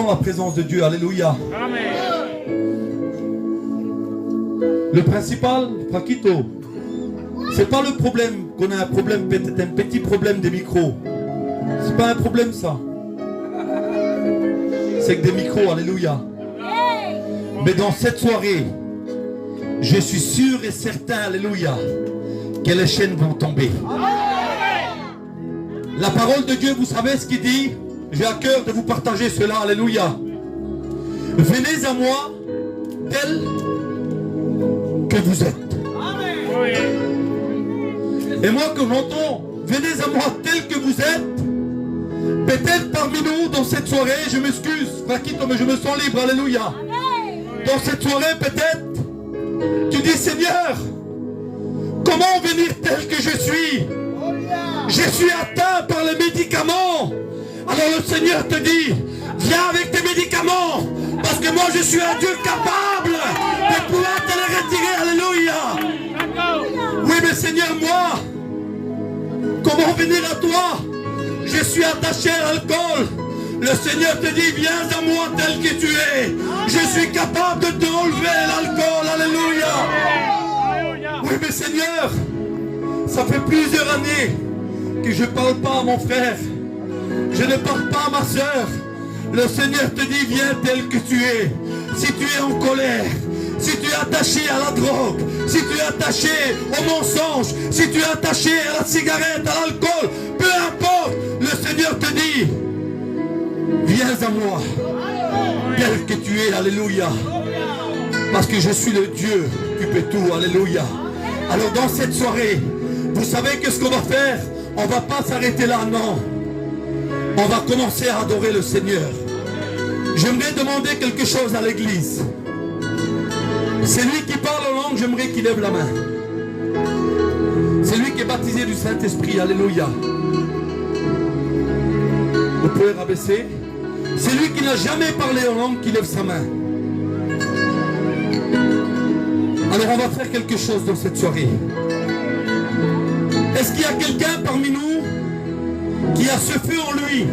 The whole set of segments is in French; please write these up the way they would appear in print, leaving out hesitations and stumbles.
sens la présence de Dieu. Alléluia. Le principal, Paquito, c'est pas le problème qu'on a un problème, peut-être un petit problème des micros. C'est pas un problème ça. C'est que des micros, alléluia. Mais dans cette soirée, je suis sûr et certain, alléluia, que les chaînes vont tomber. La parole de Dieu, vous savez ce qu'il dit? J'ai à cœur de vous partager cela, alléluia. Venez à moi tel que vous êtes. Et moi, quand j'entends, venez à moi tel que vous êtes, peut-être parmi nous, dans cette soirée, je m'excuse, Paquito, mais je me sens libre, alléluia. Dans cette soirée, peut-être, tu dis, Seigneur, comment venir tel que je suis? Je suis atteint par les médicaments. Alors le Seigneur te dit, viens avec tes médicaments, parce que moi je suis un Dieu capable de pouvoir te les retirer, alléluia. Oui, mais Seigneur, moi, comment venir à toi? Je suis attaché à l'alcool. Le Seigneur te dit, viens à moi tel que tu es. Je suis capable de te enlever l'alcool, alléluia. Oui, mais Seigneur, ça fait plusieurs années que je ne parle pas à mon frère. Je ne parle pas à ma soeur. Le Seigneur te dit, viens tel que tu es. Si tu es en colère, si tu es attaché à la drogue, si tu es attaché au mensonge, si tu es attaché à la cigarette, à l'alcool, peu importe, le Seigneur te dit, viens à moi, tel que tu es, alléluia. Parce que je suis le Dieu qui peut tout, alléluia. Alors dans cette soirée, vous savez qu'est-ce qu'on va faire? On ne va pas s'arrêter là, non. On va commencer à adorer le Seigneur. J'aimerais demander quelque chose à l'église. Celui qui parle en langue, j'aimerais qu'il lève la main. Celui qui est baptisé du Saint-Esprit, alléluia. Vous pouvez rabaisser. Celui qui n'a jamais parlé en langue, qui lève sa main. Alors on va faire quelque chose dans cette soirée. Est-ce qu'il y a quelqu'un parmi nous qui a ce feu en lui?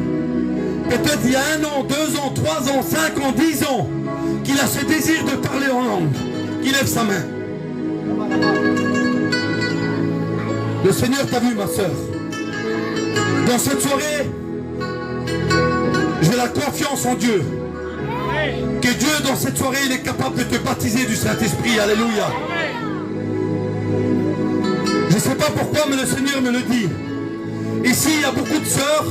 Peut-être il y a 1 an, 2 ans, 3 ans, 5 ans, 10 ans, qu'il a ce désir de parler en langue, qui lève sa main. Le Seigneur t'a vu, ma soeur. Dans cette soirée, j'ai la confiance en Dieu. Que Dieu, dans cette soirée, il est capable de te baptiser du Saint-Esprit. Alléluia. Je ne sais pas pourquoi, mais le Seigneur me le dit. Ici, il y a beaucoup de sœurs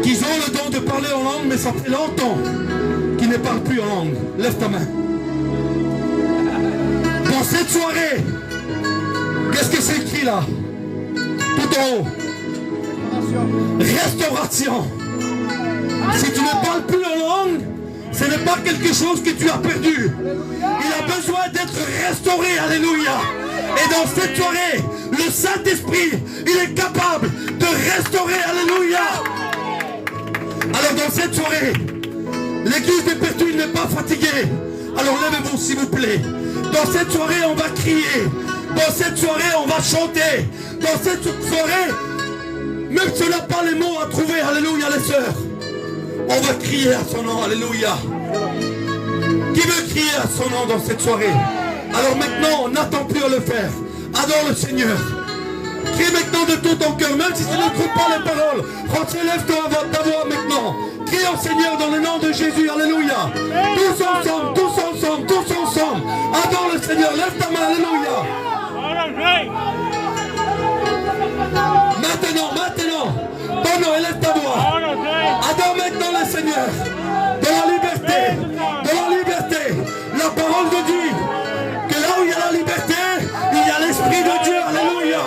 qui ont le don de parler en langue, mais ça fait longtemps qu'ils ne parlent plus en langue. Lève ta main. Dans cette soirée, qu'est-ce que c'est écrit là? Tout en haut. Restauration. Si tu ne parles plus en langue, ce n'est pas quelque chose que tu as perdu. Il a besoin d'être restauré. Alléluia. Et dans cette soirée, le Saint-Esprit, il est capable de restaurer. Alléluia. Alors dans cette soirée, l'église de Pertuis n'est pas fatiguée. Alors levez-vous s'il vous plaît. Dans cette soirée, on va crier. Dans cette soirée, on va chanter. Dans cette soirée, même si on n'a pas les mots à trouver, alléluia les sœurs, on va crier à son nom, alléluia. Qui veut crier à son nom dans cette soirée? Alors maintenant, on n'attend plus à le faire. Adore le Seigneur. Crie maintenant de tout ton cœur, même si tu ne trouves pas les paroles. Relève-toi ta voix maintenant. Crie au Seigneur dans le nom de Jésus, alléluia. Tous ensemble, tous ensemble, tous ensemble. Adore le Seigneur, lève ta main, alléluia. Maintenant, ton nom, élève ta voix. Adore maintenant le Seigneur. Dans la liberté, la parole de Dieu. Que là où il y a la liberté, il y a l'Esprit de Dieu, alléluia.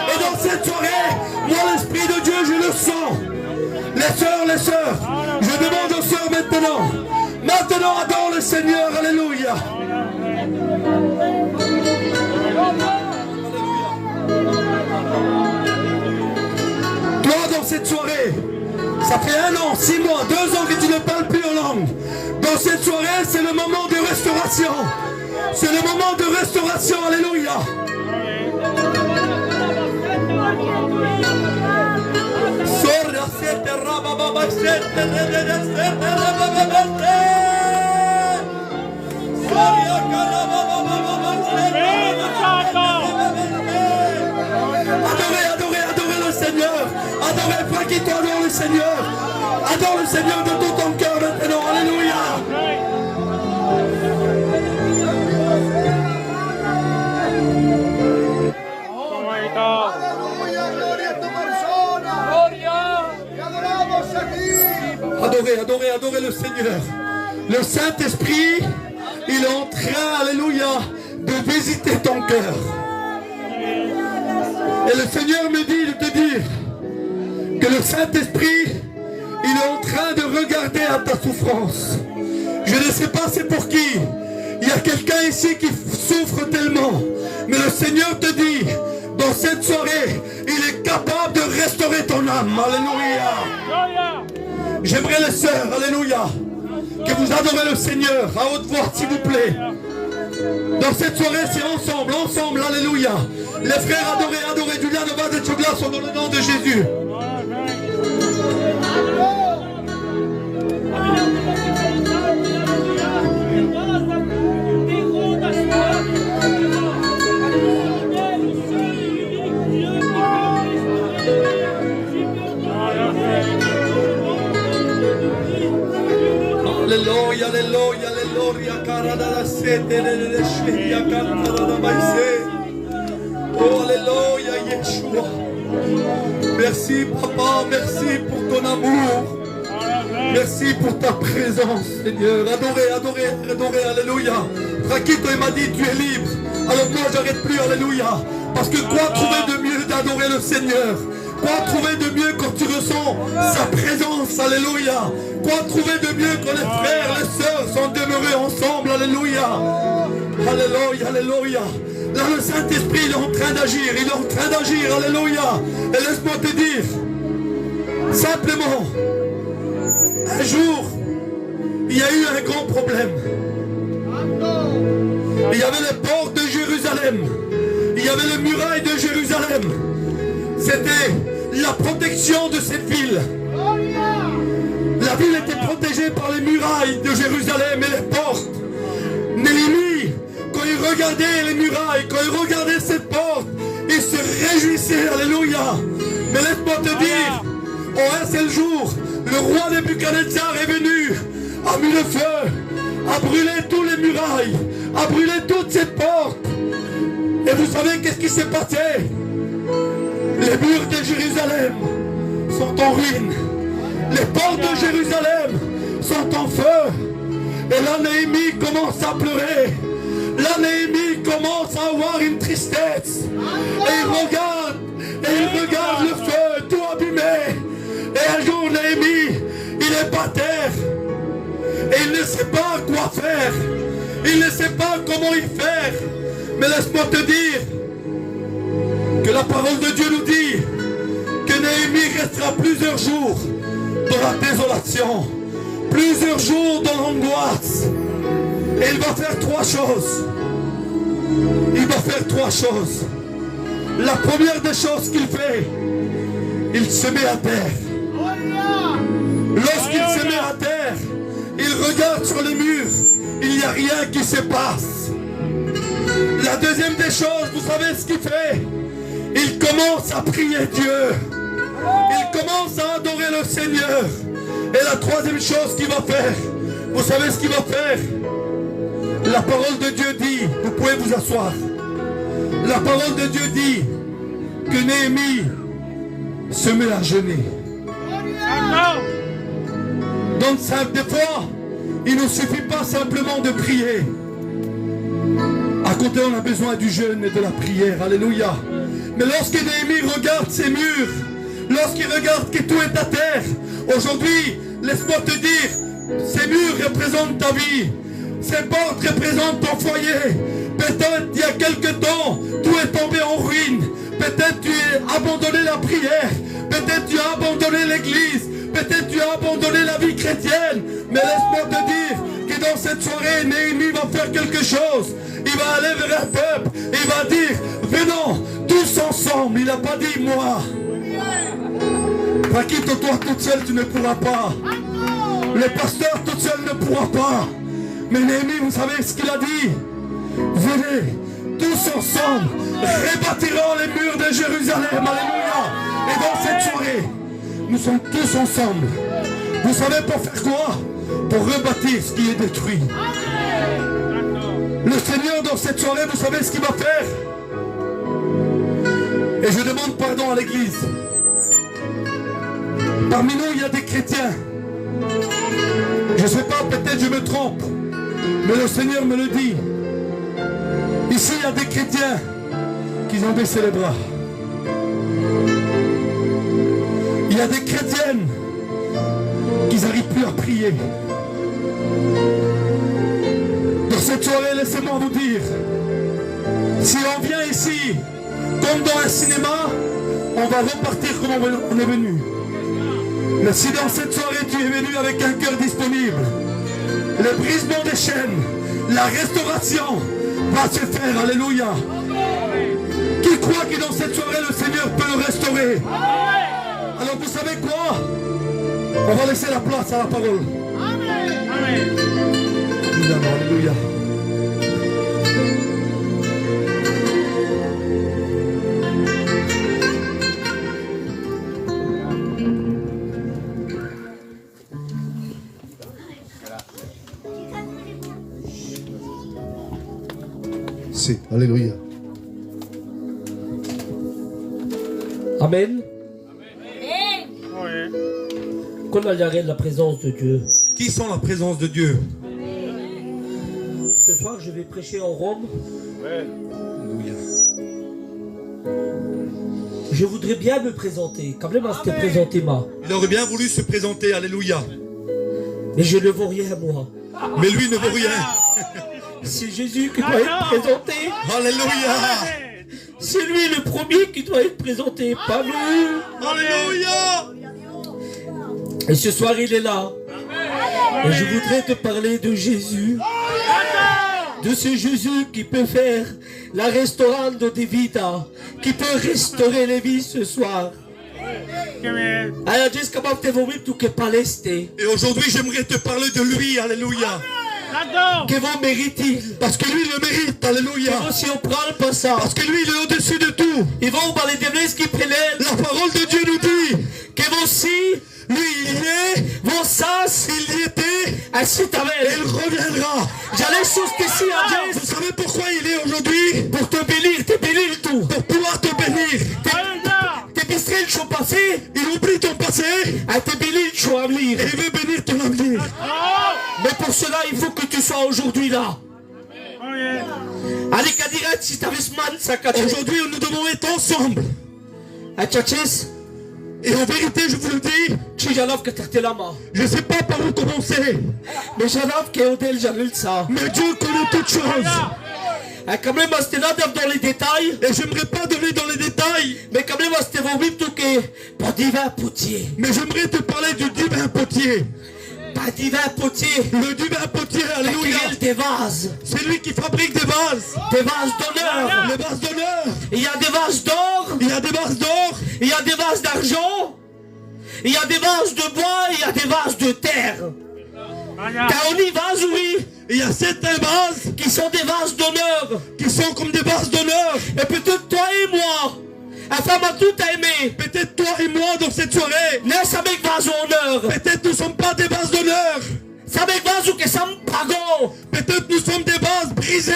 Et dans cette soirée, moi l'Esprit de Dieu, je le sens. Les sœurs, je demande aux sœurs maintenant. Maintenant, adore le Seigneur, alléluia. Toi, dans cette soirée, ça fait 1 an, 6 mois, 2 ans que tu ne parles plus en langue. Dans cette soirée, c'est le moment de restauration. C'est le moment de restauration, alléluia. Adorez le Seigneur. Adorez, Franquito, adore le Seigneur. Adore le Seigneur de tout ton cœur maintenant. Alléluia. Adorez le Seigneur. Le Saint-Esprit, il est en train, alléluia, de visiter ton cœur. Et le Seigneur me dit de te dire que le Saint-Esprit, il est en train de regarder à ta souffrance. Je ne sais pas c'est pour qui. Il y a quelqu'un ici qui souffre tellement. Mais le Seigneur te dit, dans cette soirée, il est capable de restaurer ton âme. Alléluia. J'aimerais les sœurs, alléluia, que vous adorez le Seigneur à haute voix, s'il vous plaît. Dans cette soirée, c'est ensemble, alléluia. Les frères, adorez, Julian, va de Tchouglas dans le nom de Jésus. Alléluia, alléluia, alléluia, carada sete de shia cantara maïse. Oh alléluia, Yeshua. Merci papa, merci pour ton amour. Merci pour ta présence, Seigneur. Adorez, alléluia. Rakito il m'a dit tu es libre. Alors moi j'arrête plus, alléluia. Parce que quoi trouver de mieux d'adorer le Seigneur? Quoi trouver de mieux quand tu ressens sa présence, alléluia. Quoi trouver de mieux quand les frères, les sœurs sont demeurés ensemble, alléluia. Alléluia, alléluia. Là le Saint-Esprit il est en train d'agir, alléluia. Et laisse-moi te dire, simplement, un jour, il y a eu un grand problème. Il y avait les portes de Jérusalem. Il y avait les murailles de Jérusalem. C'était la protection de cette ville. La ville était protégée par les murailles de Jérusalem et les portes. Néhémie, quand il regardait les murailles, quand il regardait cette porte, il se réjouissait, alléluia. Mais laisse-moi te dire, en un seul jour, le roi Nebuchadnezzar est venu, a mis le feu, a brûlé toutes les murailles, a brûlé toutes ces portes. Et vous savez qu'est-ce qui s'est passé? Les murs de Jérusalem sont en ruine. Les portes de Jérusalem sont en feu. Et là, Néhémie commence à pleurer. Là, Néhémie commence à avoir une tristesse. Et il regarde le feu tout abîmé. Et un jour, Néhémie, il est par terre. Et il ne sait pas quoi faire. Il ne sait pas comment y faire. Mais laisse-moi te dire que la parole de Dieu nous dit que Néhémie restera plusieurs jours dans la désolation, plusieurs jours dans l'angoisse. Et il va faire trois choses. Il va faire trois choses. La première des choses qu'il fait, il se met à terre. Lorsqu'il se met à terre, il regarde sur les murs, il n'y a rien qui se passe. La deuxième des choses, vous savez ce qu'il fait? Il commence à prier Dieu. Il commence à adorer le Seigneur. Et la troisième chose qu'il va faire, vous savez ce qu'il va faire? La parole de Dieu dit, vous pouvez vous asseoir. La parole de Dieu dit que Néhémie se met à jeûner. Donc des fois, il ne suffit pas simplement de prier. À côté, on a besoin du jeûne et de la prière. Alléluia. Mais lorsque Néhémie regarde ces murs, lorsqu'il regarde que tout est à terre, aujourd'hui, laisse-moi te dire, ces murs représentent ta vie. Ces portes représentent ton foyer. Peut-être il y a quelque temps, tout est tombé en ruine. Peut-être tu as abandonné la prière. Peut-être tu as abandonné l'église. Peut-être tu as abandonné la vie chrétienne. Mais laisse-moi te dire que dans cette soirée, Néhémie va faire quelque chose. Il va aller vers un peuple. Il va dire, venons tous ensemble. Il n'a pas dit moi. Paquito, toi toute seule tu ne pourras pas. Le pasteur tout seul ne pourra pas. Mais Néhémie, vous savez ce qu'il a dit? Venez, tous ensemble, rebâtirons les murs de Jérusalem. Alléluia. Et dans cette soirée, nous sommes tous ensemble. Vous savez pour faire quoi? Pour rebâtir ce qui est détruit. Le Seigneur dans cette soirée, vous savez ce qu'il va faire? Et je demande pardon à l'église. Parmi nous, il y a des chrétiens. Je ne sais pas, peut-être je me trompe. Mais le Seigneur me le dit. Ici, il y a des chrétiens qui ont baissé les bras. Il y a des chrétiennes qui n'arrivent plus à prier. Dans cette soirée, laissez-moi vous dire, si on vient ici, comme dans un cinéma, on va repartir comme on est venu. Mais si dans cette soirée, tu es venu avec un cœur disponible, le brisement des chaînes, la restauration va se faire. Alléluia. Qui croit que dans cette soirée, le Seigneur peut le restaurer? Alors vous savez quoi? On va laisser la place à la parole. Amen. Alléluia. C'est Alléluia. Amen. Qu'on a la présence de Dieu. Qui sont la présence de Dieu? Ce soir, je vais prêcher en Rome. Alléluia. Je voudrais bien me présenter. Quand même, c'était présenté moi. Il aurait bien voulu se présenter. Alléluia. Mais je ne vaux rien, moi. Mais lui ne vaut rien. C'est Jésus qui doit être présenté. Alléluia. C'est lui le premier qui doit être présenté, pas nous. Alléluia. Et ce soir, il est là. Et je voudrais te parler de Jésus. De ce Jésus qui peut faire la restaurante des vidas, qui peut restaurer les vies ce soir. Et aujourd'hui, j'aimerais te parler de lui. Alléluia. Que vous méritez. Parce que lui, il le mérite. Alléluia. Si on prend le passage. Parce que lui, il est au-dessus de tout. Ils vont parler de ce qui prélève. La parole de Dieu nous dit que vous si, lui, il y est. vos sens, Il y était. ainsi Et il reviendra. J'allais soucier à Dieu. Vous savez pourquoi il est aujourd'hui? Pour te bénir tout. Pour pouvoir te bénir. Tes bistrelles sont passées. Il oublie ton passé. À tes bénir sont à venir. Et il veut bénir ton avenir. Mais pour cela, il faut que tu sois aujourd'hui là. Allez, Kadirat, si tu avais ce man, ça cache. Aujourd'hui, nous devons être ensemble. À Tchatchis, Et en vérité, je vous le dis, tu jalov que t'as la main. je ne sais pas par où commencer. Mais jalov que Odel jalil ça. Mais Dieu connaît toutes choses. Quand même, c'était là dans les détails. Et j'aimerais pas donner dans les détails. Mais quand même, c'était vos vies tout que pour divin potier. Mais j'aimerais te parler du divin potier. Pas divin potier. Le divin potier, alléluia. Des vases. C'est lui qui fabrique des vases. Des vases d'honneur. Les vases d'honneur. Il y a des vases d'or. Il y a des vases d'or. Il y a des vases d'argent. Il y a des vases de bois. Il y a des vases de terre. T'as des vases, oui. Il y a certains vases Qui sont des vases d'honneur. qui sont comme des vases d'honneur. Et peut-être toi et moi. La femme a tout aimé. Peut-être toi et moi dans cette soirée. N'est-ce avec vase d'honneur. Peut-être nous ne sommes pas des vases d'honneur. Ça avec vase ou que ça me pago. Peut-être nous sommes des vases brisés.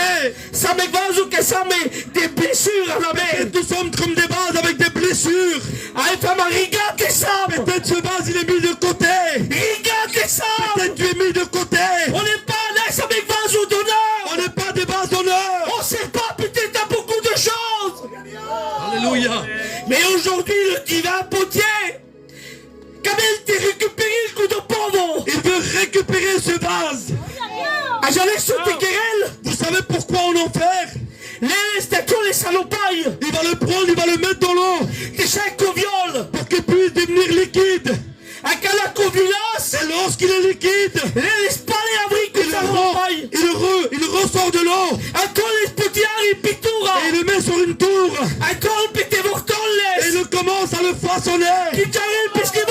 Ça avec vase ou que ça met des blessures à la main. Peut-être nous sommes comme des vases avec des blessures. Ah, femme, regarde ça. Peut-être ce vase il est mis de côté. Regarde ça. Peut-être tu es mis de côté. On n'est pas n'est-ce avec vase ou d'honneur. On n'est pas des vases d'honneur. On sait pas peut-être à beaucoup de choses. Alléluia. Mais aujourd'hui, le divin potier, quand il t'a récupéré le coup de pauvre, Il veut récupérer ce vase. ah, j'allais sur tes querelles, Vous savez pourquoi on en fait? les statues, les salopailles, Il va le prendre, il va le mettre dans l'eau tes chèques au viol, pour qu'il puisse devenir liquide. à la conviolence, Et lorsqu'il est liquide, les spalés abriques que salopailles, il ressort de l'eau à toi les petits et pitoura, et il le met sur une tour à toi le petit et mortoles, il commence à le façonner. qui t'arrête puisqu'il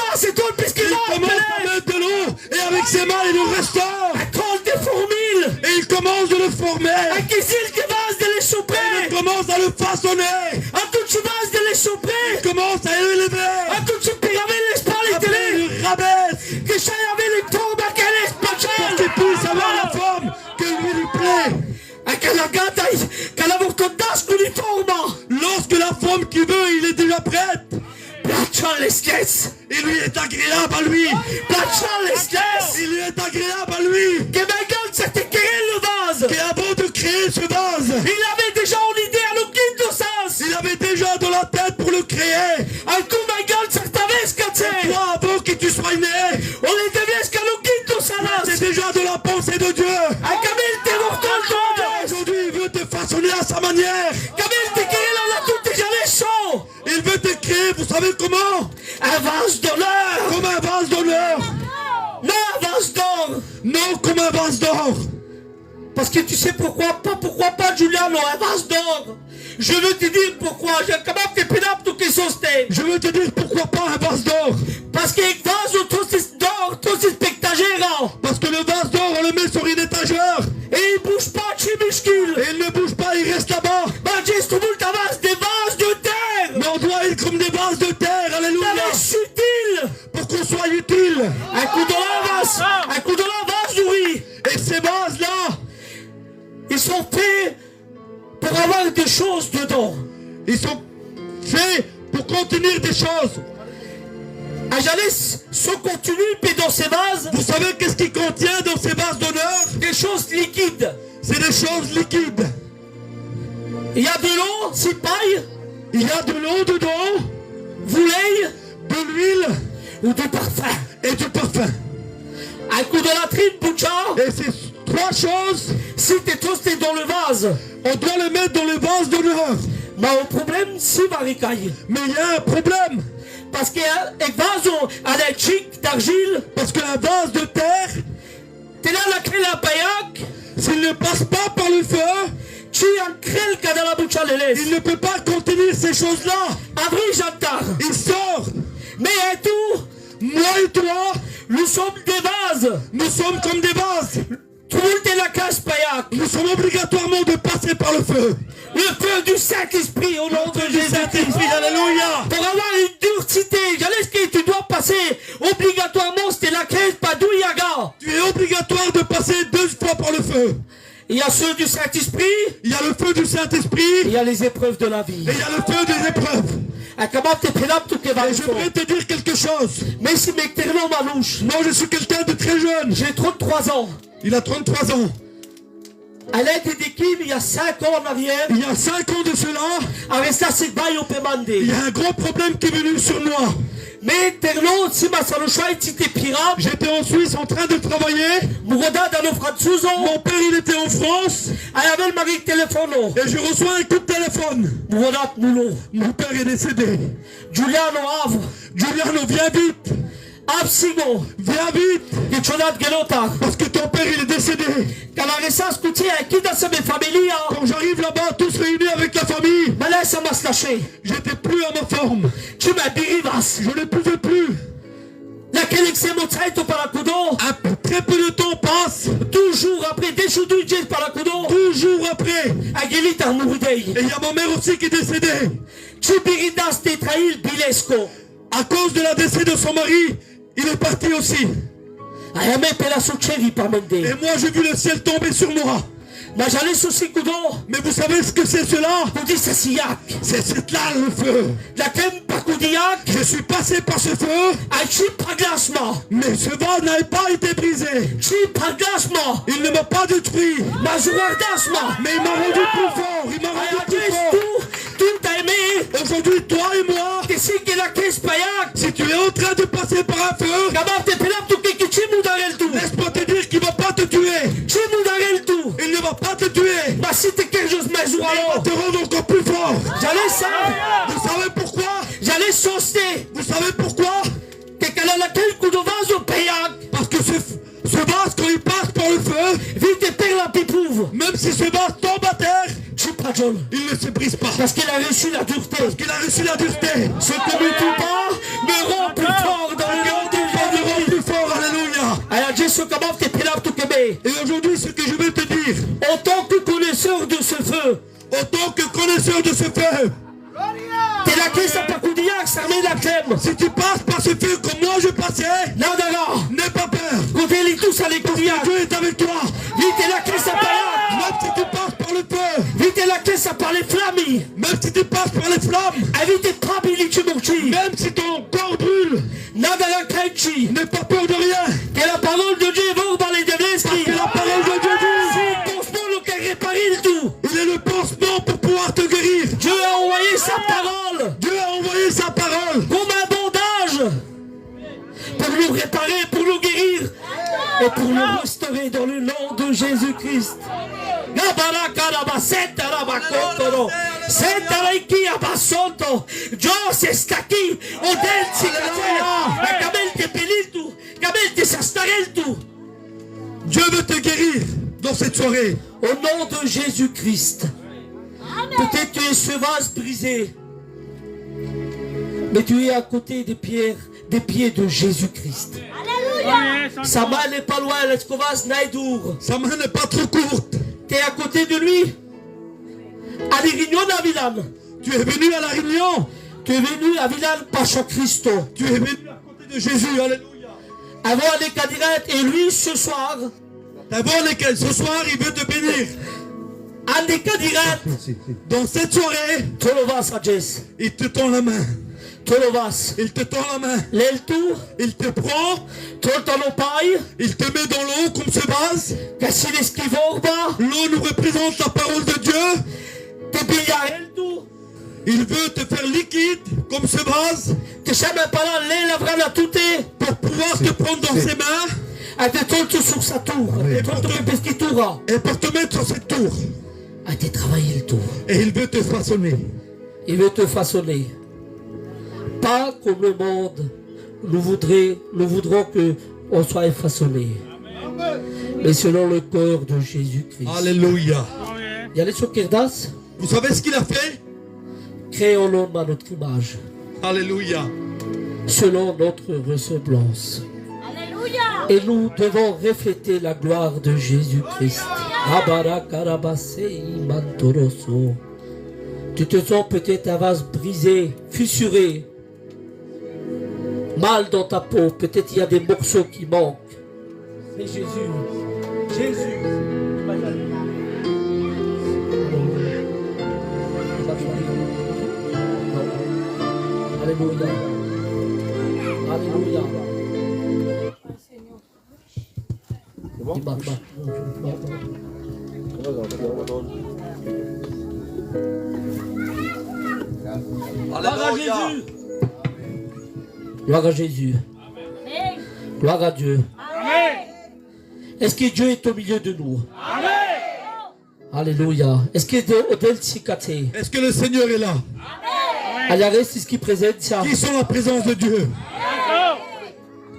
commence à le façonner. Atunci vas de le sopre. Il commence à l'élever. Atunci per avere le spalle Après, tele. il le rabaisse. Che sai avere il torba che le Pour spacelle. qu'il puisse avoir la forme que lui plaît. E che la gatta, che la vortontasco di forma. Lorsque la forme qu'il veut, il est déjà prête. Piacciono le stesse. Il lui est agréable à lui. Piacciono le stesse. Il lui est agréable à lui. Che vengono a créer le vase. Et avant de créer ce vase, Il avait déjà une idée à lo quinto sens. il avait déjà dans la tête pour le créer. Alcun vengono a vescazze. Toi, avant que tu sois né, O le tedesche lo quinto c'est sens. déjà de la pensée de Dieu. A camelte vortonto. Aujourd'hui, il veut te façonner à sa manière. Camelte che la tutti già adesso. Il veut te créer, vous savez comment? Un vase d'honneur. Comme un vase d'honneur. Non, un vase d'or. Non comme un vase d'or. Parce que tu sais pourquoi pas Giuliano, un vase d'or. Je veux te dire pourquoi. J'ai capable de pédap tout que soste. Je veux te dire pourquoi pas un vase d'or. Parce que il vase d'or, tout c'est spectagera. Parce que le vase d'or, on le met sur une étagère. Et il bouge pas, tu muscule. Et il ne bouge pas, il reste là-bas. Ma gesto multa vase, des vases de terre. Mais on doit être comme des vases de terre, alléluia. T'avais utile. Pour qu'on soit utile. Un coup de la vase, oui. Et ces vases-là, Ils sont faits pour avoir des choses dedans. ils sont faits pour contenir des choses. J'allais se continuer, puis dans ces vases, Vous savez qu'est-ce qui contient dans ces vases d'honneur? des choses liquides. C'est des choses liquides. Il y a de l'eau, c'est paille, Il y a de l'eau dedans, vouleille de l'huile ou du parfum. et du parfum. Un coup de latrine, boucha, Et ces trois choses, si t'es toasté dans le vase. on doit les mettre dans les vases d'honneur. Mais le problème, c'est varicaille. Mais il y a un problème. Parce qu'il y a un vase à la chic d'argile, Parce qu'un vase de terre, t'es là la crée la paillac, s'il ne passe pas par le feu, tu en crée le cas de la boucha les laisse. il ne peut pas contenir ces choses-là. Abri, j'entends. Il sort. Mais à tout, Moi et toi, nous sommes des vases. nous sommes comme des vases. Tout le monde est la casse paillac. Nous sommes obligatoirement de passer par le feu. Le feu du Saint-Esprit au nom de Jésus. Saint-Esprit, alléluia. Pour avoir une durcité, j'allais ce que tu dois passer obligatoirement, c'était la caisse pas douillaga. Tu es obligatoire de passer 2 fois par le feu. Il y a ceux du Saint-Esprit, Il y a le feu du il Saint-Esprit y a les épreuves de la vie. et il y a le feu des épreuves. À comment t'es pédable tout que va Et je voudrais te dire quelque chose. Mais si mes terreaux manouche, Moi, je suis quelqu'un de très jeune. j'ai 33 ans. Il a 33 ans. À l'aide d'équipe, il y a 5 ans en arrière, Il y a 5 ans de cela, avec ça, c'est bail au paiement. il y a un gros problème qui est venu sur moi. Mais terreau, si ma saloucha est cité pirate, J'étais en Suisse en train de travailler. Mouroda dans le François, Mon père, il était en France. elle avait le mari téléphone. Et je reçois un coup de téléphone. Mouroda Moulot, Mon père est décédé. Giuliano Havre, Giuliano, viens vite. Absigo, Viens vite. et Chonat Gelota. Parce que ton père, il est décédé. Quand la récence coûtait à qui dans sa famille, Quand j'arrive là-bas, tous réunis avec la famille, mais là, ça m'a lâché. j'étais plus à ma forme. Tu m'as birivas. Je ne pouvais plus. Laquelle excellente par la coudo, Très peu de temps passe. toujours après, des jours du jet par la coudo, 12 jours après. à Gelita Mouridei. Et il y a ma mère aussi qui est décédée. Tu biridas tetraïl bilesco. À cause de la décès de son mari, il est parti aussi. A me pela succedi par mende. Et moi, j'ai vu le ciel tomber sur moi. Ma j'allais sur ces coudo, Mais vous savez ce que c'est cela? pour dire ça siac. C'est là le feu. La kem pacudiac, Je suis passé par ce feu, a chip paglasma. mais ce vase n'avait pas été brisé. Chip paglasma. Il ne m'a pas détruit, Ma jouardasma. mais il m'a rendu plus fort. Il m'a rendu plus fort. Tout a aimé. Aujourd'hui, toi et moi, Que si que la caisse payac. si tu es en train de passer par un feu, Comment te pelap tu que tu moudarel tout. laisse-moi te dire qu'il ne va pas te tuer. Tu moudarel tout. Il ne va pas te tuer. Ma si t'es quelque chose mais jour Il va alors. te rendre encore plus fort. J'allais ça. Vous savez pourquoi? J'allais saucer. Vous savez pourquoi? Que qu'elle a laquelle coup de vase au payac. Parce que ce vase, quand il passe par le feu, Vite et père la pipouve. même si ce vase tombe à terre, Tu pas John. il ne se brise pas. Parce qu'elle a reçu la dureté. Il a reçu la dureté. Ce que me tue pas me rend plus fort dans le nom de Il rend Jésus. plus fort, alléluia. Alors Jésus comment t'es pelap tout que Et aujourd'hui, ce que je veux te dire, en tant que connaisseur de ce feu, en tant que connaisseur connaisseur de ce feu. Te la chiesa pacudia sarme la crème. Si tu passes par ce feu comme moi je passais, Nada, n'aie pas peur. coteli tu sale cudia. Dieu est avec toi. Vite la chiesa parla. Même si tu passes par le feu, Vite la chiesa par les flammes. même si tu passes par les flammes, Evite trabili cimucci. même si ton corps brûle, Nada la crenci. n'aie pas peur de rien. Che la parola di Dio vorba le deveschi. Que la parole de Dieu dit, Si posto che répare tout. il est le pansement pour pouvoir te guérir. Dieu a envoyé sa parole Dieu a envoyé sa parole comme un bandage pour nous réparer, pour nous guérir et pour nous restaurer dans le nom de Jésus-Christ. Dios está aquí, Dieu veut te guérir dans cette soirée. au nom de Jésus-Christ. Peut-être tu es ce vase brisé, mais tu es à côté des pieds de Jésus-Christ. Sa main n'est pas loin, l'escovas naïdour. Sa main n'est pas trop courte. Tu es à côté de lui. À l'Irignon à Milan. Tu es venu à la réunion. Tu es venu à Milan Pacho Christo. Tu es venu à côté de Jésus. Alléluia. Avant les cadirettes et lui ce soir, D'abord, lesquels ce soir, il veut te bénir. à des cadirettes, Dans cette soirée, tu le vas à Jess. il te tend la main. Tu le vas. Il te tend la main. L'eltu, Il te prend. tu le paille. Il te met dans l'eau comme ce vase. Que si l'esquivorba, L'eau nous représente la parole de Dieu. te pilla eltu. Il veut te faire liquide comme ce vase Que ça me parle, la vrana tout est. pour pouvoir te prendre dans ses mains A te tolto sur sa tour. Et tu te pesquitura. et pour te mettre sur cette tour. A te travailler le tour. Et il veut te façonner. Il veut te façonner. Pas comme le monde nous voudrons que on soit façonné. Mais selon le cœur de Jésus-Christ. Alléluia. Il y a les choquerdas, Vous savez ce qu'il a fait? créons l'homme à notre image, Alléluia. selon notre ressemblance. Et nous devons refléter la gloire de Jésus-Christ. Abarakarabasei mantoroso. Tu te sens peut-être un vase brisé, fissuré, mal dans ta peau. Peut-être il y a des morceaux qui manquent. Mais Jésus, Alléluia. Alléluia. Gloire à Jésus. Gloire à Jésus. Gloire à Dieu. Est-ce que Dieu est au milieu de nous? Alléluia. Est-ce que Dieu est Est-ce que le Seigneur est là? ce qui présente ça. Qui sont la présence de Dieu?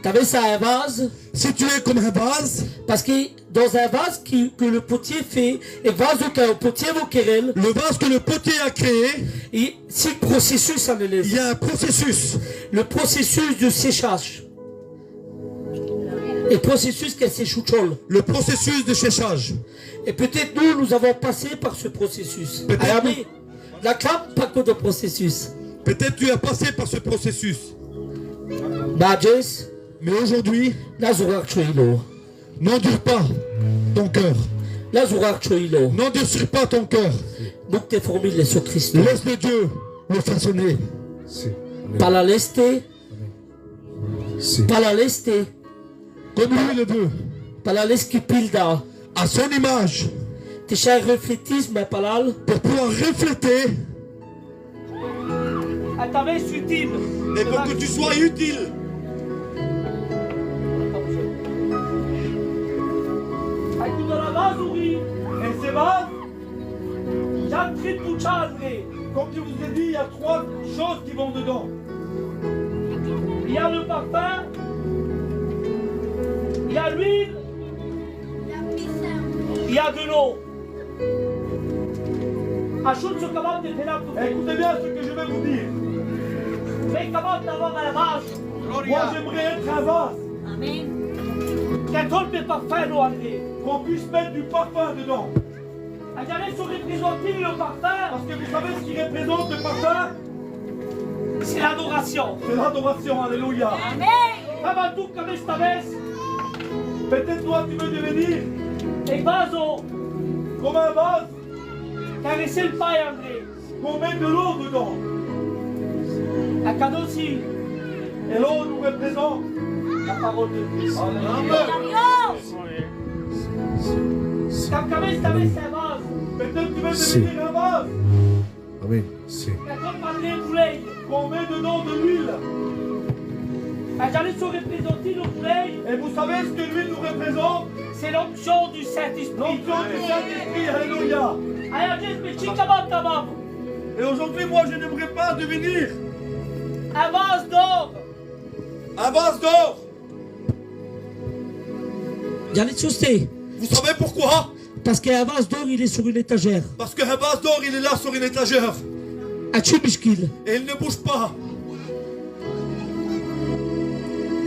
Tu avais ça un vase? Si tu es comme un vase, Parce que dans un vase que le potier fait, et vase que le potier vous querelle, le vase que le potier a créé, et si le processus en est il y a un processus. le processus de séchage. Et le processus qu'elle s'échouchole. Le processus de séchage. Et peut-être nous avons passé par ce processus. Peut-être Alors, mais la clame, pas que de processus. Peut-être tu as passé par ce processus. Badges, Mais aujourd'hui, Nazurak Choilo. n'endure pas ton cœur. Nazurak Choilo. N'endurcis pas ton cœur. Donc tes formules les sur Christ. Laisse le Dieu le façonner. Pas la lester. Pas la lester. Comme lui le veut. Pas la leskipilda. À son image. Tes chers reflétisme, palal. Pour pouvoir refléter. À ta veste utile. Et pour que tu sois utile. Et c'est bon. Comme je vous ai dit, il y a 3 choses qui vont dedans. Il y a le parfum, il y a l'huile, il y a de l'eau. Écoutez bien ce que je vais vous dire. Mais comment d'avoir un vache? Moi, j'aimerais être un vase. Qu'un tonne de parfum nous arrive. Qu'on puisse mettre du parfum dedans. Regardez sur représenter le parfum. Parce que vous savez ce qui représente le parfum? C'est l'adoration. C'est l'adoration, alléluia. Avant tout, comme esta vez, Peut-être toi tu veux devenir el vaso comme un vase caresser le Pai André. qu'on met de l'eau dedans. La cadeauci, Et l'eau nous représente la parole de Dieu. Alléluia. Comme esta vez, c'est un vase. Peut-être tu veux Si. devenir un vase Amen. Si. La grande André voulait. qu'on met dedans de l'huile. J'allais se représenter le voulait. Et vous savez ce que l'huile nous représente? C'est l'onction du Saint-Esprit. L'onction du Saint-Esprit, alléluia. Et aujourd'hui, moi, je n'aimerais pas devenir Un vase d'or. un vase d'or. J'allais te souster. Vous savez pourquoi? Parce qu'un vase d'or, il est sur une étagère. Parce qu'un vase d'or, il est là sur une étagère. À Tchibishkil. Et il ne bouge pas.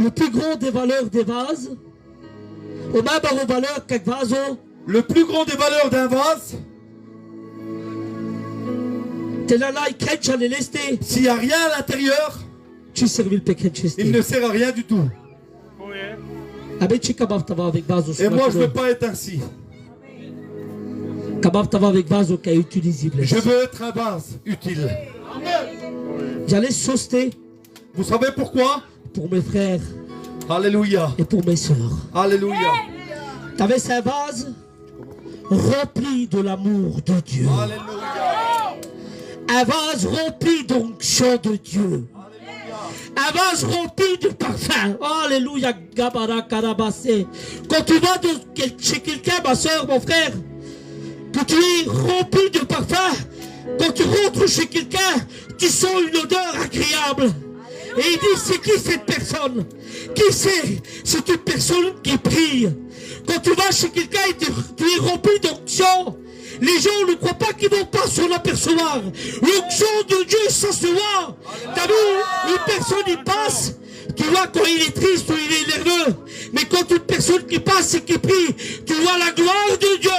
Le plus grand des valeurs des vases, au même aux valeurs qu'un vase, Le plus grand des valeurs d'un vase, t'es là, là, il s'il n'y a rien à l'intérieur, tu servis le pékin il ne sert à rien du tout. avec vase. Et moi, je ne veux pas être ainsi. avec vase qui est utilisable. Je veux être un vase utile. J'allais sauter Vous savez pourquoi? pour mes frères Alléluia. et pour mes soeurs. Alléluia. T'avais un vase rempli de l'amour de Dieu. Alléluia. Un vase rempli d'onction de Dieu. Un vase rempli de parfum. Alléluia. Gabara Karabase. Quand tu vas chez quelqu'un, ma soeur, mon frère, que tu es rempli de parfum, quand tu rentres chez quelqu'un, tu sens une odeur agréable. Et il dit, c'est qui cette personne? Qui c'est? C'est une personne qui prie. Quand tu vas chez quelqu'un et tu es rempli d'onction, les gens ne croient pas qu'ils vont pas s'en apercevoir. L'onction de Dieu, ça se voit. T'as vu, une personne y passe, tu vois quand il est triste ou il est nerveux. Mais quand une personne qui passe et qui prie, tu vois la gloire de Dieu.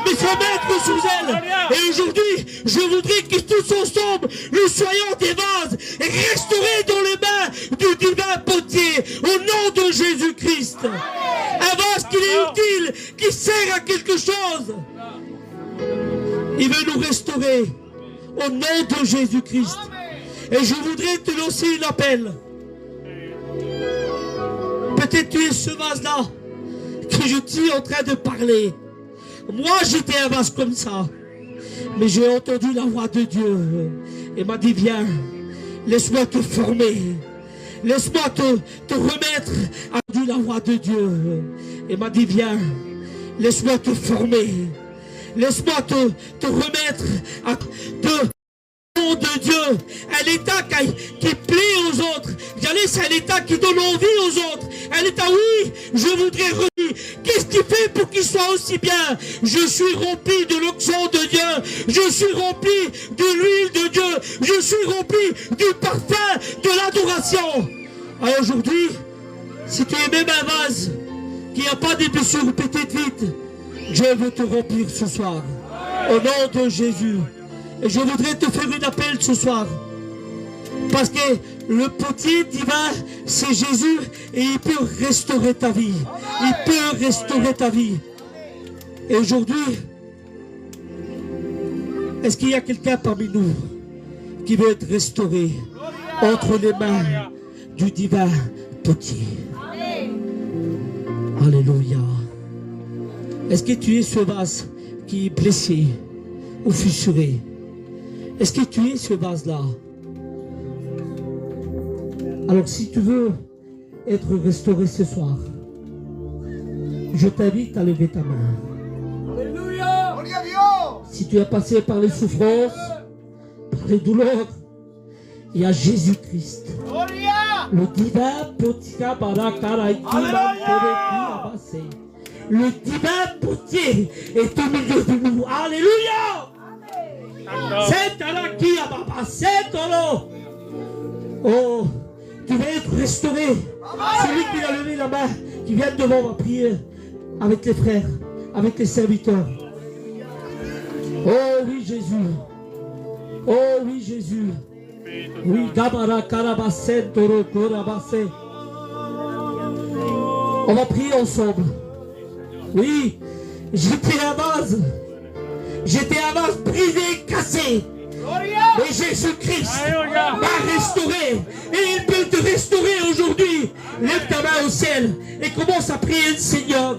Mais faut mettre sous elle. Et aujourd'hui, je voudrais que tous ensemble, nous soyons des vases restaurés dans les mains du divin potier. Au nom de Jésus-Christ. Un vase qui est utile, qui sert à quelque chose. Il veut nous restaurer. Au nom de Jésus-Christ. Et je voudrais te lancer un appel. Peut-être tu es ce vase-là que je suis en train de parler. Moi, j'étais un vase comme ça. Mais j'ai entendu la voix de Dieu. Et m'a dit, viens, laisse-moi te former. Laisse-moi te remettre à la voix de Dieu. Et m'a dit, viens, laisse-moi te former. Laisse-moi te remettre à nom de Dieu, un état qui plaît aux autres. C'est un état qui donne envie aux autres. Un état, oui, je voudrais redire. Qu'est-ce qu'il fait pour qu'il soit aussi bien? Je suis rempli de l'onction de Dieu. Je suis rempli de l'huile de Dieu. Je suis rempli du parfum de l'adoration. Alors aujourd'hui, si tu es même un vase qui n'a pas d'épaisseur ou petite vite, Dieu veut te remplir ce soir. Au nom de Jésus. Et je voudrais te faire un appel ce soir. Parce que le potier divin, c'est Jésus. Et il peut restaurer ta vie. Il peut restaurer ta vie. Et aujourd'hui, est-ce qu'il y a quelqu'un parmi nous qui veut être restauré entre les mains du divin potier? Alléluia. Est-ce que tu es ce vase qui est blessé ou fissuré? Est-ce que tu es ce vase-là? Alors si tu veux être restauré ce soir, je t'invite à lever ta main. Alléluia. Si tu as passé par les souffrances, par les douleurs, il y a Jésus-Christ. Le divin potier Le divin potier est au milieu de nous. Alléluia. Oh, tu vas être restauré. Celui qui a levé la main, qui vient devant ma prière avec les frères, avec les serviteurs. Oh oui, Jésus. Oh oui, Jésus. Oui, Gabara Karabasset, Toro Korabasset. On va prier ensemble. Oui, j'étais à base. J'étais à base brisé, cassé. Mais Jésus-Christ m'a restauré. Et il peut te restaurer aujourd'hui. Lève ta main au ciel et commence à prier le Seigneur.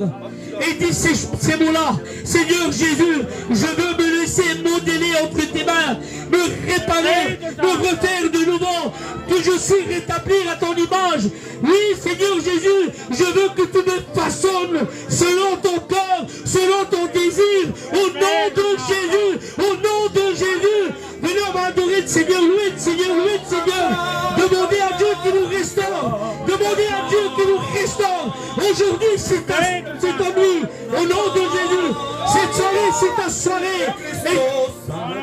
Et dis ces mots-là. Seigneur Jésus, je veux me laisser modeler entre tes mains, me réparer, me refaire de nouveau, que je suis rétabli à ton image. Oui, Seigneur Jésus, je veux que tu me façonnes selon ton cœur, selon ton désir, au nom de Jésus, au nom de Jésus. Venez, on va adorer le Seigneur, louer le Seigneur, louer le Seigneur. Demandez à Dieu qui nous restaure. Demandez à Dieu qui nous restaure. Aujourd'hui, c'est ta nuit. Au nom de Jésus. Cette soirée, c'est ta soirée. Et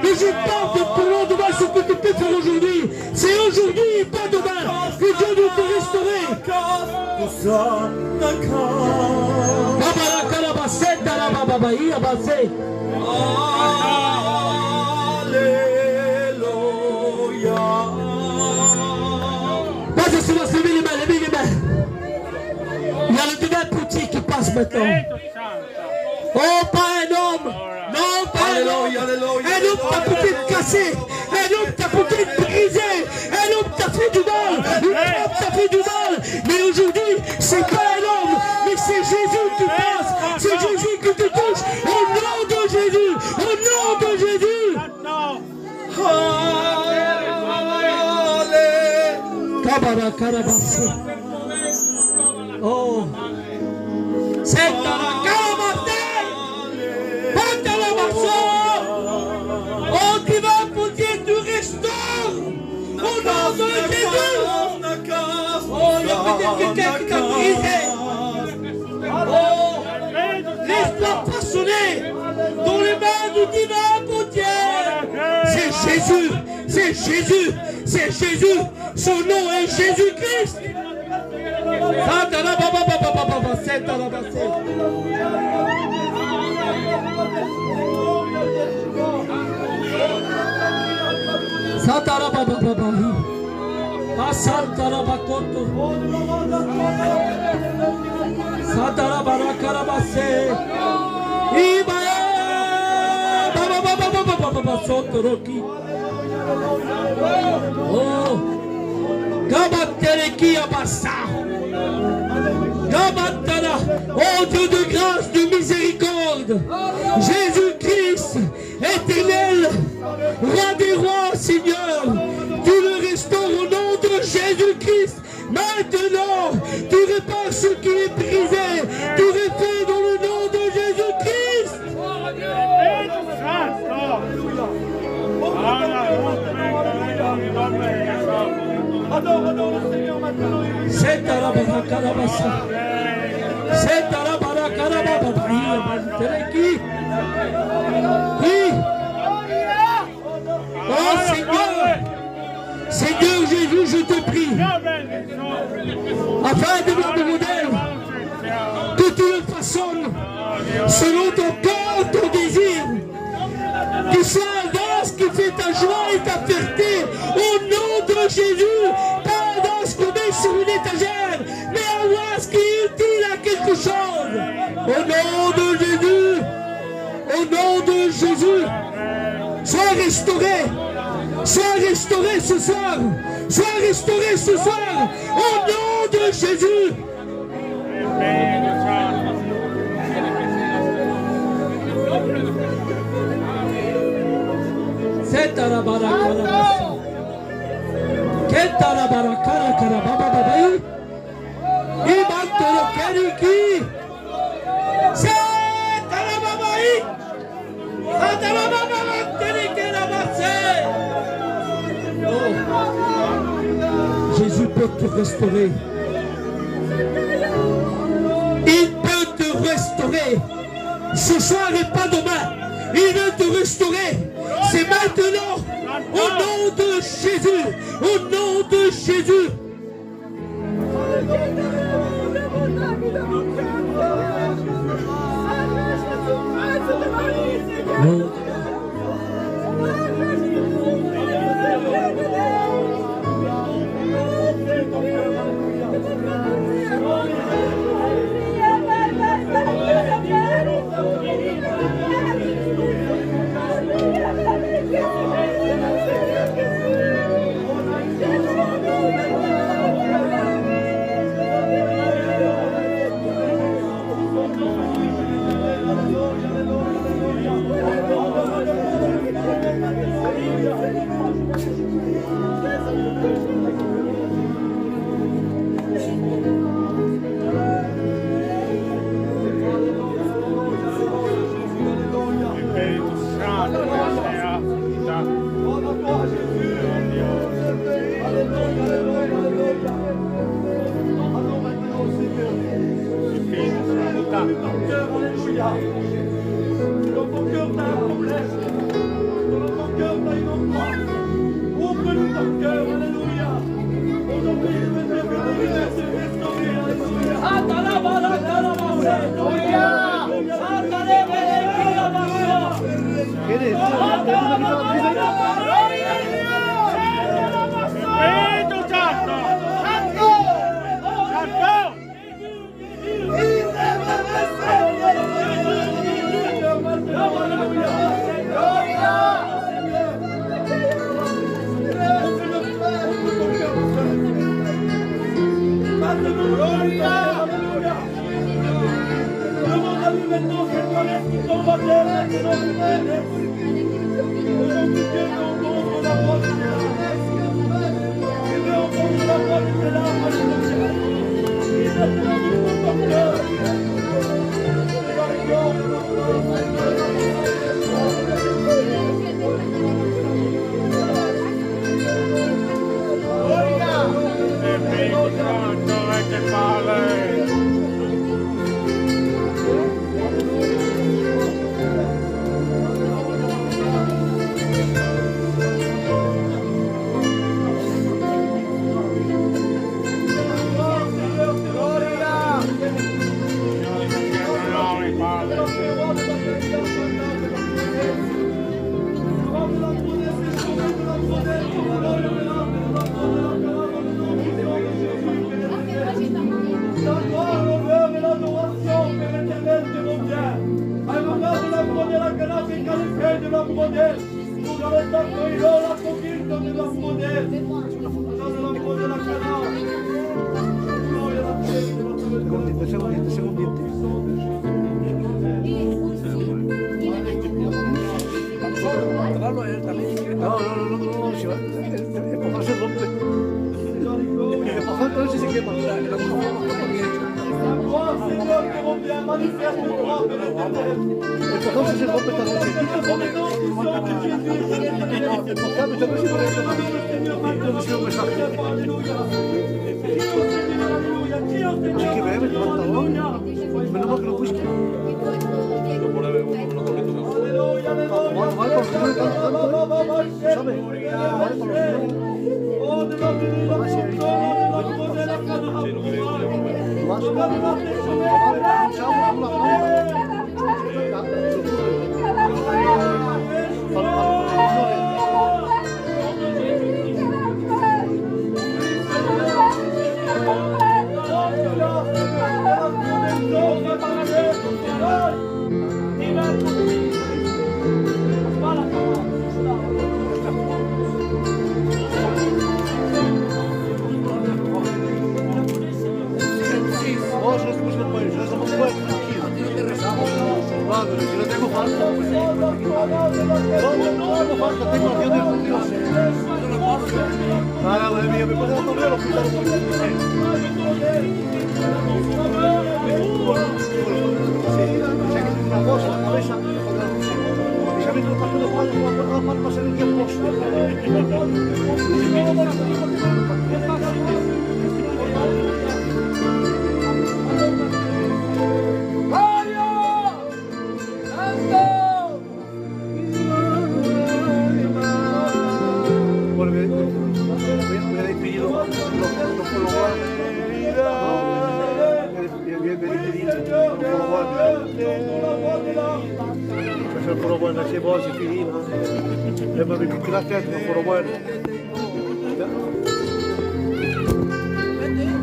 n'hésite pas de te demander ce que tu peux faire aujourd'hui. C'est aujourd'hui, pas demain, que Dieu veut te restaurer. Vas-y, va se lever les mains, levez les mains. Il y a le divin potier qui passe maintenant. Oh, pas un homme. Non, pas un homme. Un homme t'a peut-être cassé. Un homme t'a peut-être brisé. Un homme t'a fait du mal. Une femme t'a fait du mal. Mais aujourd'hui, c'est pas un homme, mais c'est Jésus qui passe. C'est Jésus qui te touche. Au nom de Jésus. Au nom de Jésus. Kabara Karabasé. Oh. C'est la Karabasé. Oh, divin potier, tu restaures. Au nom de Jésus. Oh, il y a peut-être quelqu'un qui t'a brisé. Oh, laisse-toi façonner dans les mains du divin potier. C'est Jésus. C'est Jésus. C'est Jésus. Son nom est Jésus-Christ. Satara baba baba, Asantara bakoto, Satara barakara basse, Ibae, baba baba baba baba sotoroki. Oh, Gabatereki abassa, Gabatana, oh Dieu de grâce, de miséricorde, Jésus-Christ, éternel, roi des rois, Seigneur, tu le restaures au nom de Jésus-Christ. Maintenant, tu répares ce qui est brisé, tu refais dans le nom de Jésus-Christ. Adore le Seigneur maintenant. C'est à la barakarabassa. C'est à la barakarabassa. Oui. Oh Seigneur. Seigneur Jésus, je te prie. Afin de voir le modèle, que tu le façonnes selon ton cœur, ton désir. Tu sois un vase qui fait ta joie et ta fierté. Au nom de Jésus, pas un vase qu'on met sur une étagère, mais un vase qui est utile à quelque chose. Au nom de Jésus, au nom de Jésus, sois restauré. Sois restauré ce soir. Sois restauré ce soir. Au nom de Jésus. C'est à la barakarabassa. Qu'est à la barakarabassa. Ibantoro keriki. C'est à la babaï. C'est à la babaï. Jésus peut te restaurer. Il peut te restaurer. Ce soir et pas demain. Il veut te restaurer. C'est maintenant. Au nom de Jésus. Au nom de Jésus.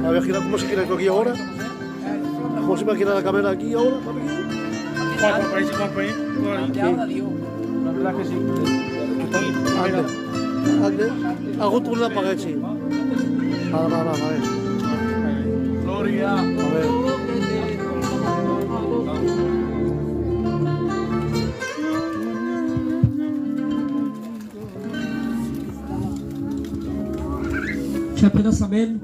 A ver, gira, ¿cómo se gira esto aquí ahora? ¿Cómo se va a girar la cámara aquí ahora? La verdad que sí. Amen. A retourner la pareille, sí. Gloria. Amen. J'appelle Amen.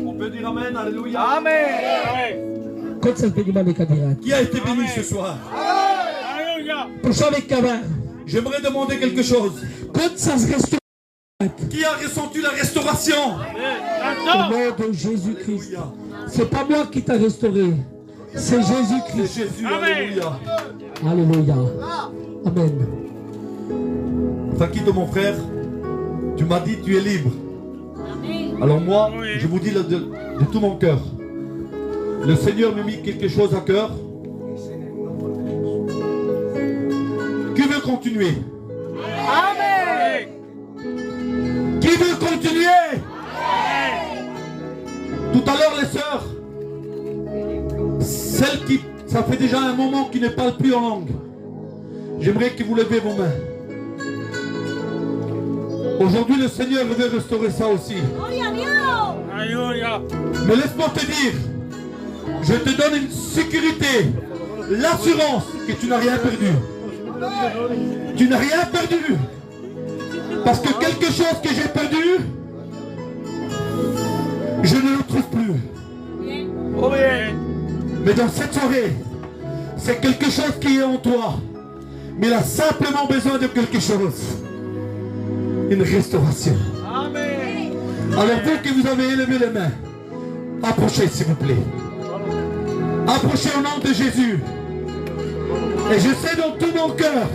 On peut dire Amen, Alléluia. Amen. Quand ça fait du mal, Qui a été béni ce soir? Alléluia. pour ça avec Kabar. J'aimerais demander quelque chose. Quand ça se restaure, Qui a ressenti la restauration? au nom de Jésus-Christ. C'est pas moi qui t'a restauré, c'est C'est Jésus-Christ. Jésus, Amen. alléluia. Alléluia. Amen. Fakito, mon frère, tu m'as dit tu es libre. Alors moi, Oui. je vous dis de tout mon cœur. Le Seigneur m'a mis quelque chose à cœur. Qui veut continuer? Amen. Qui veut continuer? Tout à l'heure, les sœurs, celles qui, ça fait déjà un moment qui ne parlent plus en langue, j'aimerais que vous levez vos mains. Aujourd'hui, le Seigneur veut restaurer ça aussi. Alléluia. Mais laisse-moi te dire, je te donne une sécurité, l'assurance que tu n'as rien perdu. Tu n'as rien perdu. Parce que quelque chose que j'ai perdu, je ne le trouve plus. Oh bien. Mais dans cette soirée, c'est quelque chose qui est en toi. Mais il a simplement besoin de quelque chose. Une restauration. Amen. Alors vous qui vous avez élevé les mains, approchez s'il vous plaît. Approchez au nom de Jésus. Et je sais dans tout mon cœur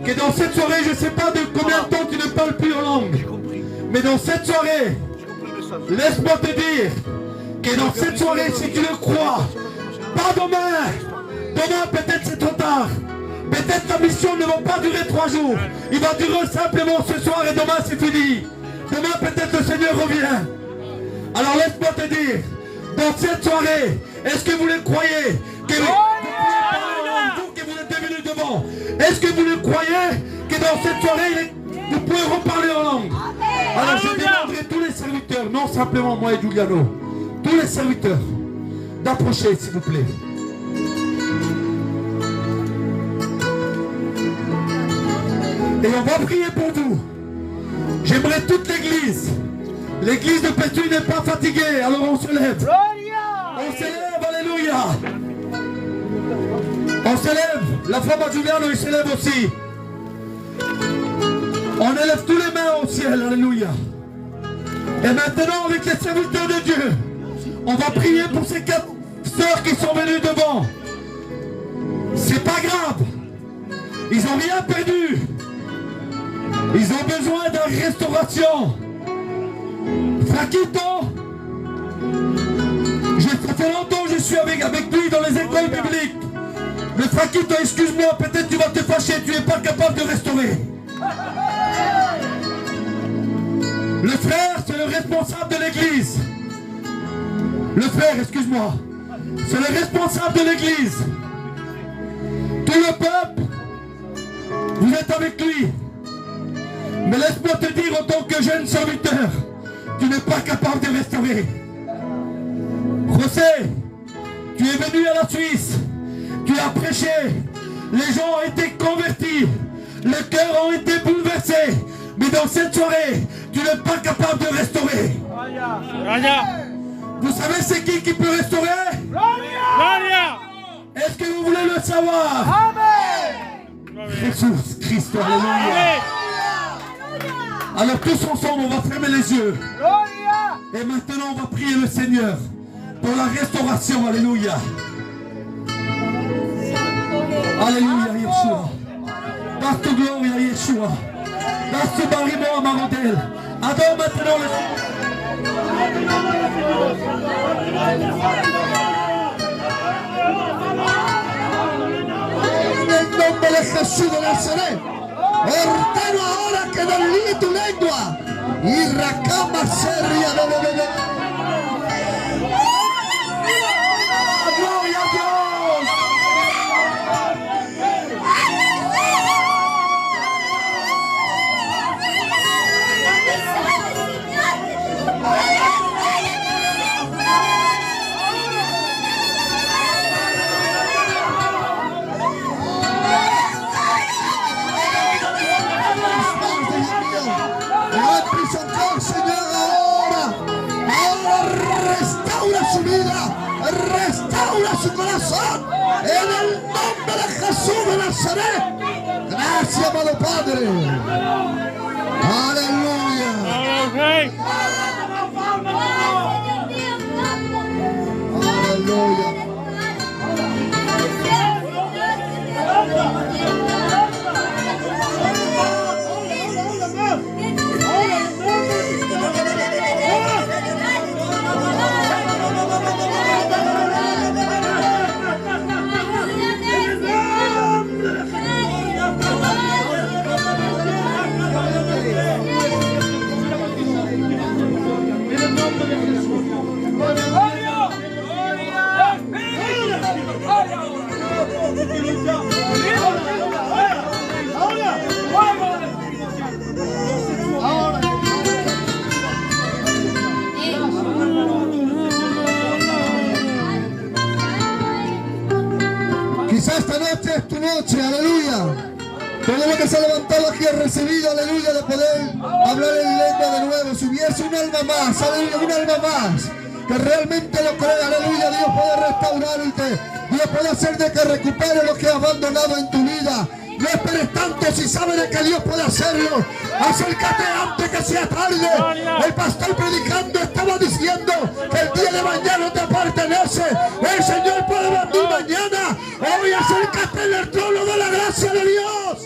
que dans cette soirée, je ne sais pas de combien de temps tu ne parles plus en langue. Mais dans cette soirée, laisse-moi te dire que dans cette soirée, si tu le crois, pas demain. Demain peut-être c'est trop tard. Peut-être ta mission ne va pas durer 3 jours. Il va durer simplement ce soir et demain c'est fini. Demain peut-être le Seigneur revient. Alors laisse-moi te dire, dans cette soirée, est-ce que vous le croyez que vous que vous êtes devenus devant, est-ce que vous le croyez que dans cette soirée, vous pouvez reparler en langue? Alors je demanderai tous les serviteurs, non simplement moi et Giuliano, tous les serviteurs, d'approcher s'il vous plaît. Et on va prier pour vous. J'aimerais toute l'église. L'église de Pétruy n'est pas fatiguée, alors on se lève. On se lève, alléluia. On se lève. La femme à Giuliano, il se lève aussi. On élève tous les mains au ciel, alléluia. Et maintenant, avec les serviteurs de Dieu, on va prier pour ces 4 sœurs qui sont venues devant. C'est pas grave. Ils n'ont rien perdu. Ils ont besoin d'une restauration. Fakito, ça fait longtemps que je suis avec lui dans les écoles bibliques. Mais Fakito, excuse-moi, peut-être tu vas te fâcher, tu n'es pas capable de restaurer. Le frère, c'est le responsable de l'église. Le frère, excuse-moi, c'est le responsable de l'église. Tout le peuple, vous êtes avec lui. Mais laisse-moi te dire en tant que jeune serviteur, tu n'es pas capable de restaurer. José, tu es venu à la Suisse, tu as prêché, les gens ont été convertis, les cœurs ont été bouleversés, mais dans cette soirée, tu n'es pas capable de restaurer. Vous savez c'est qui peut restaurer? Gloria. Est-ce que vous voulez le savoir? Amen. Jésus Christ, alléluia. Alors tous ensemble, on va fermer les yeux. Et maintenant, on va prier le Seigneur pour la restauration. Alléluia. Alléluia, Yeshua. Dans ta gloire, Yeshua. Dans ce bariment à Marodel. Adore maintenant le En el nombre de Jesús de Nazaret, ordeno ahora que desligue tu lengua y racama seria de gloria a Dios. Nazaret. Gracias, amado Padre. Aleluya. Okay. Aleluya. Quizás esta noche es tu noche, aleluya. Todo lo que se ha levantado aquí ha recibido, aleluya, de poder hablar en lengua de nuevo. Si hubiese un alma más, aleluya, un alma más, que realmente lo crea, aleluya, Dios puede restaurarte. Dios puede hacer de que recupere lo que has abandonado en tu vida. No esperes tanto si sabes de que Dios puede hacerlo. Acércate antes que sea tarde. El pastor predicando estaba diciendo que el día de mañana te pertenece. El Señor puede venir mañana. Hoy acércate en el trono de la gracia de Dios.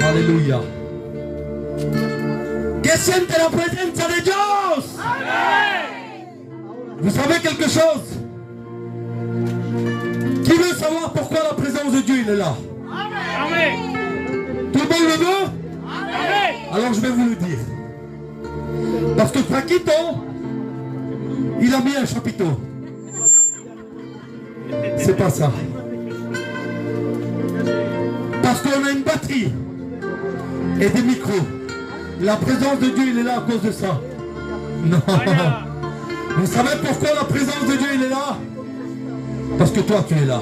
Aleluya. ¿Qué siente la presencia de Dios? Vous savez quelque chose? Qui veut savoir pourquoi la présence de Dieu il est là? Amen. Tout le monde le veut? Amen. Alors je vais vous le dire. Parce que Paquito, il a mis un chapiteau. C'est pas ça. Parce qu'on a une batterie et des micros. La présence de Dieu, il est là à cause de ça. Non. Vous savez pourquoi la présence de Dieu, il est là? Parce que toi, tu es là.